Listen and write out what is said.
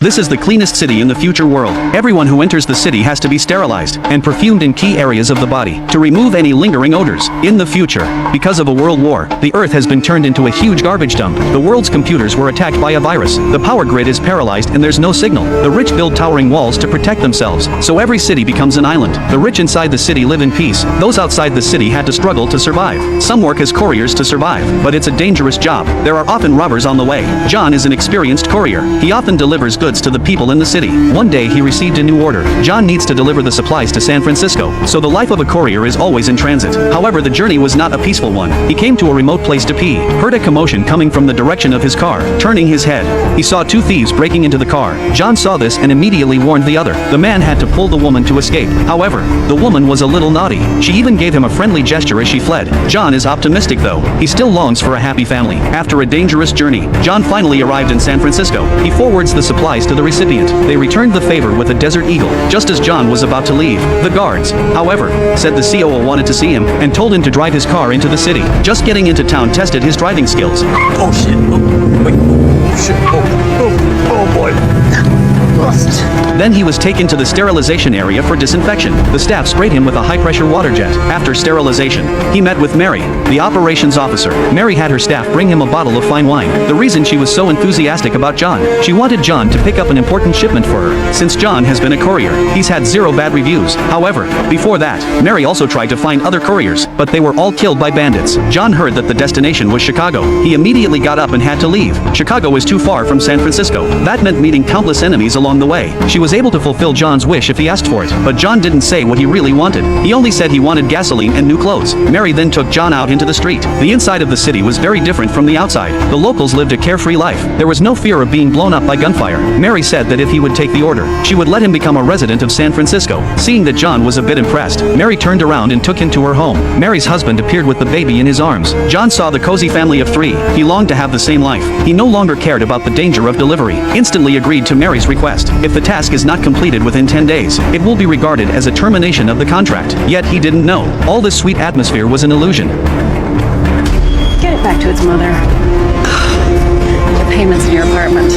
This is the cleanest city in the future world. Everyone who enters the city has to be sterilized and perfumed in key areas of the body to remove any lingering odors. In the future, because of a world war, the Earth has been turned into a huge garbage dump. The world's computers were attacked by a virus. The power grid is paralyzed and there's no signal. The rich build towering walls to protect themselves, so every city becomes an island. The rich inside the city live in peace. Those outside the city had to struggle to survive. Some work as couriers to survive, but it's a dangerous job. There are often robbers on the way. John is an experienced courier. He often delivers goods to the people in the city. One day he received a new order. John needs to deliver the supplies to San Francisco, so the life of a courier is always in transit. However, the journey was not a peaceful one. He came to a remote place to pee, heard a commotion coming from the direction of his car. Turning his head, he saw two thieves breaking into the car. John saw this and immediately warned the other. The man had to pull the woman to escape. However, the woman was a little naughty. She even gave him a friendly gesture as she fled. John is optimistic though. He still longs for a happy family. After a dangerous journey, John finally arrived in San Francisco. He forwards the supplies to the recipient. They returned the favor with a desert eagle. Just as John was about to leave, the guards, however, said the COO wanted to see him and told him to drive his car into the city. Just getting into town tested his driving skills. Oh shit. Oh, wait. Oh shit. Oh boy. Lost. Then he was taken to the sterilization area for disinfection. The staff sprayed him with a high-pressure water jet. After sterilization, he met with Mary, the operations officer. Mary had her staff bring him a bottle of fine wine. The reason she was so enthusiastic about John, she wanted John to pick up an important shipment for her. Since John has been a courier, he's had 0 bad reviews. However, before that, Mary also tried to find other couriers, but they were all killed by bandits. John heard that the destination was Chicago. He immediately got up and had to leave. Chicago is too far from San Francisco. That meant meeting countless enemies along the way. She was able to fulfill John's wish if he asked for it, but John didn't say what he really wanted. He only said he wanted gasoline and new clothes. Mary then took John out into the street. The inside of the city was very different from the outside. The locals lived a carefree life. There was no fear of being blown up by gunfire. Mary said that if he would take the order, she would let him become a resident of San Francisco. Seeing that John was a bit impressed, Mary turned around and took him to her home. Mary's husband appeared with the baby in his arms. John saw the cozy family of 3. He longed to have the same life. He no longer cared about the danger of delivery. Instantly agreed to Mary's request. If the task is not completed within 10 days, it will be regarded as a termination of the contract. Yet he didn't know. All this sweet atmosphere was an illusion. Get it back to its mother. The payments in your apartment.